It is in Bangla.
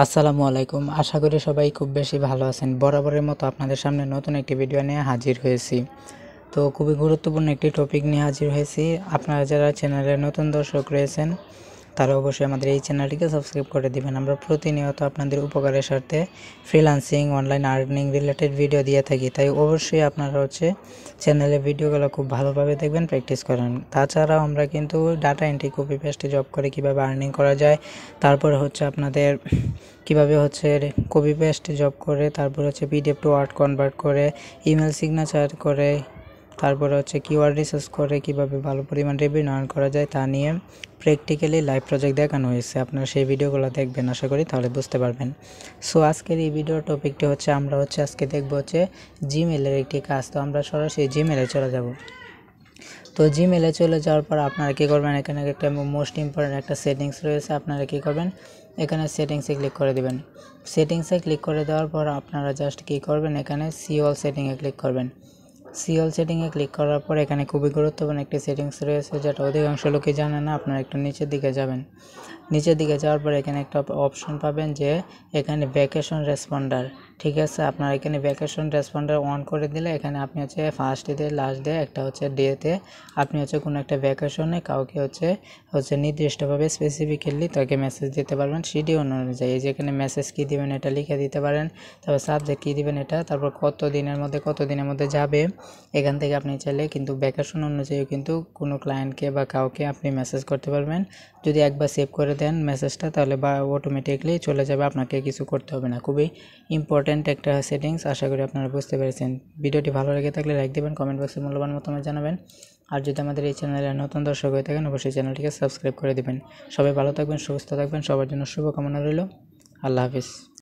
আসসালামু আলাইকুম। আশা করি সবাই খুব বেশি ভালো আছেন। বরাবরের মতো আপনাদের সামনে নতুন একটি ভিডিও নিয়ে হাজির হয়েছি। তো খুবই গুরুত্বপূর্ণ একটি টপিক নিয়ে হাজির হয়েছি। আপনারা যারা চ্যানেলের নতুন দর্শক রয়েছেন তারা অবশ্যই আমাদের এই চ্যানেলটিকে সাবস্ক্রাইব করে দিবেন। আমরা প্রতিনিয়ত আপনাদের উপকারের স্বার্থে freelancing, online earning related video দিয়ে থাকি। তাই অবশ্যই আপনারা চ্যানেলের ভিডিওগুলো খুব ভালোভাবে দেখবেন, প্র্যাকটিস করেন। তাছাড়াও আমরা কিন্তু ডাটা এন্ট্রি, কপি পেস্টে জব করে কীভাবে আর্নিং করা যায়, তারপরে আপনাদের কীভাবে কপি পেস্ট জব করে, তারপর পিডিএফ টু ওয়ার্ড কনভার্ট করে, ইমেল সিগনেচার করে, তারপরে কিওয়ার্ড রিসার্চ করে কীভাবে ভালো পরিমাণ রেভিনিউ আর্ন করা যায় তা নিয়ে প্র্যাকটিক্যালি লাইভ প্রজেক্ট দেখানো হয়েছে। আপনারা সেই ভিডিওগুলো দেখবেন আশা করি, তাহলে বুঝতে পারবেন। সো আজকের এই ভিডিওর টপিকটি আমরা আজকে দেখব জিমেলের একটি কাজ। তো আমরা সরাসরি জিমেলে চলে যাব। তো জিমেলে চলে যাওয়ার পর আপনারা কী করবেন, এখানে একটা মোস্ট ইম্পর্ট্যান্ট একটা সেটিংস রয়েছে। আপনারা কী করবেন, এখানে সেটিংসে ক্লিক করে দিবেন। সেটিংসে ক্লিক করে দেওয়ার পর আপনারা জাস্ট কী করবেন, এখানে সি অল সেটিংয়ে ক্লিক করবেন। সি অল সেটিংয়ে ক্লিক করার পর এখানে খুবই গুরুত্বপূর্ণ একটি সেটিংস রয়েছে, যেটা অধিকাংশ লোকই জানে না। আপনারা একটু নিচের দিকে যাবেন। নিচের দিকে যাওয়ার পর এখানে একটা অপশন পাবেন যে এখানে ভ্যাকেশন রেসপন্ডার, ঠিক আছে। আপনারা এখানে ভ্যাকেশন রেসপন্ডার অন করে দিলে এখানে আপনি ফার্স্ট ডে, লাস্ট ডে, একটা ডেতে আপনি কোনো একটা ভ্যাকেশনে কাউকে নির্দিষ্টভাবে স্পেসিফিক্যালি তাকে মেসেজ দিতে পারবেন শিডিউল অনুযায়ী। এই যে এখানে মেসেজ কী দিবেন এটা লিখে দিতে পারেন, তারপর সাবজেক্ট কী দিবেন এটা, তারপর কত দিনের মধ্যে যাবে। এখান থেকে আপনি চাইলে কিন্তু ভ্যাকেশন অনুযায়ী কিন্তু কোনো ক্লায়েন্টকে বা কাউকে আপনি মেসেজ করতে পারবেন। যদি একবার সেভ করে দেন মেসেজটা, তাহলে অটোমেটিকলি চলে যাবে, আপনাকে কিছু করতে হবে না। খুবই ইম্পর্ট্যান্ট একটা সেটিংস, আশা করি আপনারা বুঝতে পেরেছেন। ভিডিওটি ভালো লেগে থাকলে লাইক দেবেন, কমেন্ট বক্সে মূল্যবান মতামত জানাবেন। আর যদি আমাদের এই চ্যানেলে নতুন দর্শক হয়ে থাকেন অবশ্যই চ্যানেলটিকে সাবস্ক্রাইব করে দেবেন। সবাই ভালো থাকবেন, সুস্থ থাকবেন, সবার জন্য শুভকামনা রইল। আল্লাহ হাফিজ।